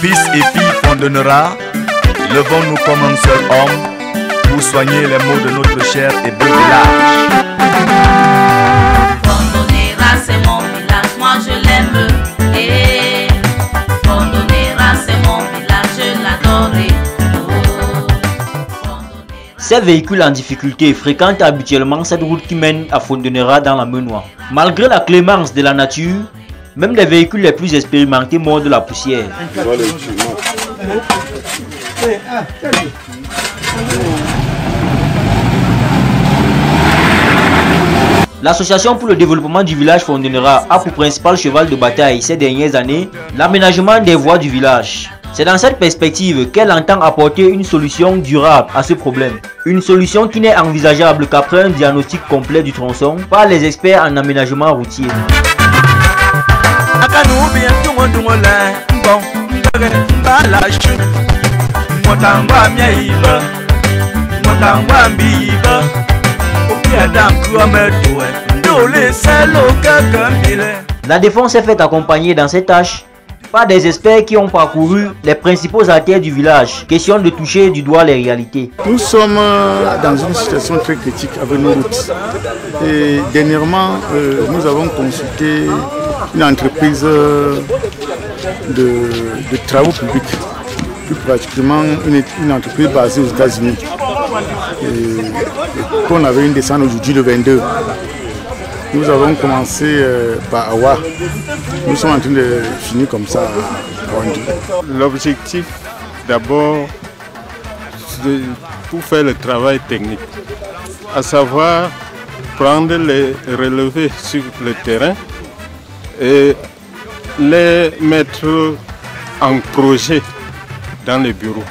Fils et filles Fondonera, levons-nous comme un seul homme pour soigner les maux de notre cher et beau village. Fondonera, c'est mon village, moi je l'aime. Et Fondonera, c'est mon village, je l'adore. Ces véhicules en difficulté fréquentent habituellement cette route qui mène à Fondonera dans la Menoie. Malgré la clémence de la nature, même les véhicules les plus expérimentés mordent la poussière. L'association pour le développement du village Fondonera a pour principal cheval de bataille ces dernières années l'aménagement des voies du village. C'est dans cette perspective qu'elle entend apporter une solution durable à ce problème. Une solution qui n'est envisageable qu'après un diagnostic complet du tronçon par les experts en aménagement routier. La défense est faite accompagner dans cette tâche par des experts qui ont parcouru les principaux artères du village. Question de toucher du doigt les réalités. Nous sommes dans une situation très critique avec nos routes. Et dernièrement, nous avons consulté une entreprise de travaux publics, plus particulièrement une entreprise basée aux États-Unis. Qu'on avait une descente aujourd'hui le 22. Nous avons commencé par Awa. Nous sommes en train de finir comme ça. L'objectif d'abord, c'est pour faire le travail technique, à savoir prendre les relevés sur le terrain et les mettre en projet dans les bureaux.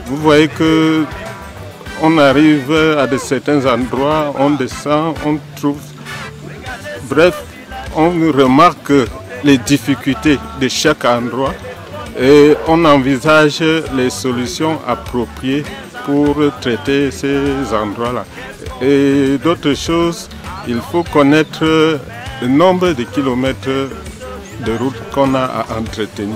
Vous voyez que on arrive à de certains endroits, on descend, on trouve. Bref, on remarque les difficultés de chaque endroit et on envisage les solutions appropriées pour traiter ces endroits-là. Et d'autres choses, il faut connaître le nombre de kilomètres de route qu'on a à entretenir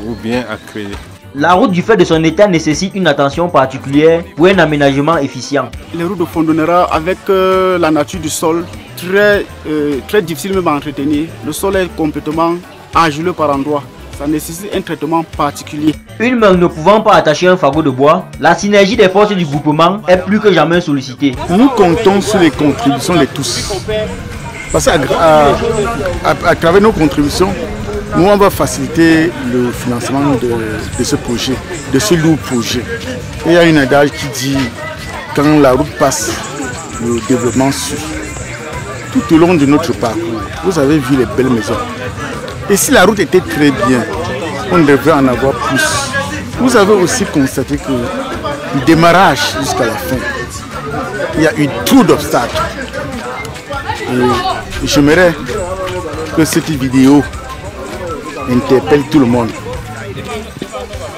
ou bien à créer. La route du fait de son état nécessite une attention particulière pour un aménagement efficient. Les routes de Fondonera, avec la nature du sol, très difficile même à entretenir. Le sol est complètement argileux par endroits. Ça nécessite un traitement particulier. Une main ne pouvant pas attacher un fagot de bois, la synergie des forces du groupement est plus que jamais sollicitée. Nous comptons sur les contributions de tous. Parce qu'à travers nos contributions, nous on va faciliter le financement de ce projet, de ce lourd projet. Et il y a une adage qui dit, quand la route passe, le développement suit. Tout au long de notre parcours, vous avez vu les belles maisons. Et si la route était très bien, on devrait en avoir plus. Vous avez aussi constaté que le démarrage jusqu'à la fin, il y a eu trop d'obstacles. Et j'aimerais que cette vidéo interpelle tout le monde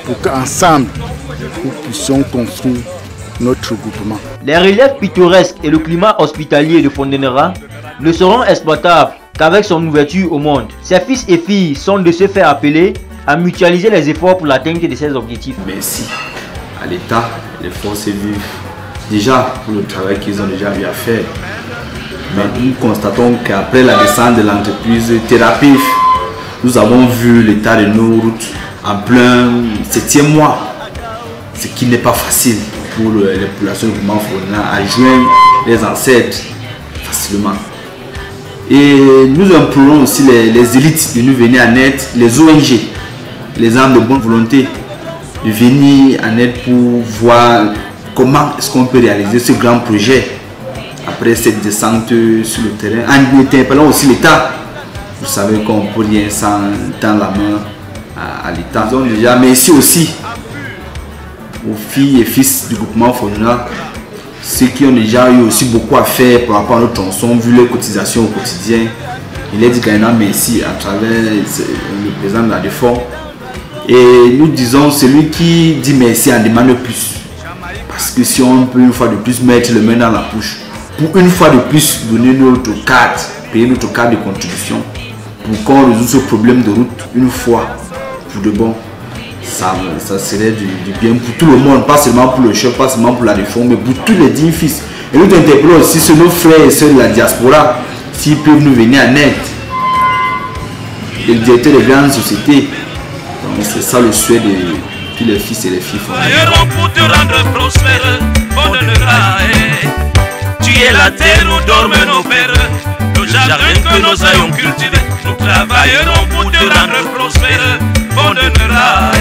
pour qu'ensemble nous puissions construire notre groupement. Les reliefs pittoresques et le climat hospitalier de Fondonera ne seront exploitables qu'avec son ouverture au monde. Ses fils et filles sont de se faire appeler à mutualiser les efforts pour l'atteinte de ces objectifs. Merci à l'État, les forces vives, déjà pour le travail qu'ils ont déjà eu à faire. Mais nous constatons qu'après la descente de l'entreprise Thérapif, nous avons vu l'état de nos routes en plein 7e mois, ce qui n'est pas facile pour les populations du mouvement Fondonera à joindre les ancêtres facilement. Et nous implorons aussi les élites de nous venir en aide, les ONG, les âmes de bonne volonté, de venir en aide pour voir comment est-ce qu'on peut réaliser ce grand projet après cette descente sur le terrain. En interpellant aussi l'État. Vous savez qu'on ne peut rien sans tendre la main à l'État. Donc déjà, merci aussi aux filles et fils du groupement Fondonera, ceux qui ont déjà eu aussi beaucoup à faire par rapport à notre tronçon, vu les cotisations au quotidien. Il est dit gagnant merci à travers le président de la Défense. Et nous disons, celui qui dit merci en demande plus. Parce que si on peut une fois de plus mettre le main dans la poche, pour une fois de plus donner notre carte, payer notre carte de contribution, pour qu'on résout ce problème de route une fois pour de bon. Ça serait du bien pour tout le monde, pas seulement pour le chef, pas seulement pour la réforme, mais pour tous les 10 fils. Et nous interpellons aussi sur nos frères et sœurs de la diaspora, s'ils peuvent nous venir en aide. Les directeurs de grandes sociétés. C'est ça le souhait de tous les fils et les filles. Pour te rendre prospère, tu es la terre où dorment nos pères, le jardin que nous ayons cultivé. Nous travaillerons pour te rendre prospère, on donnera.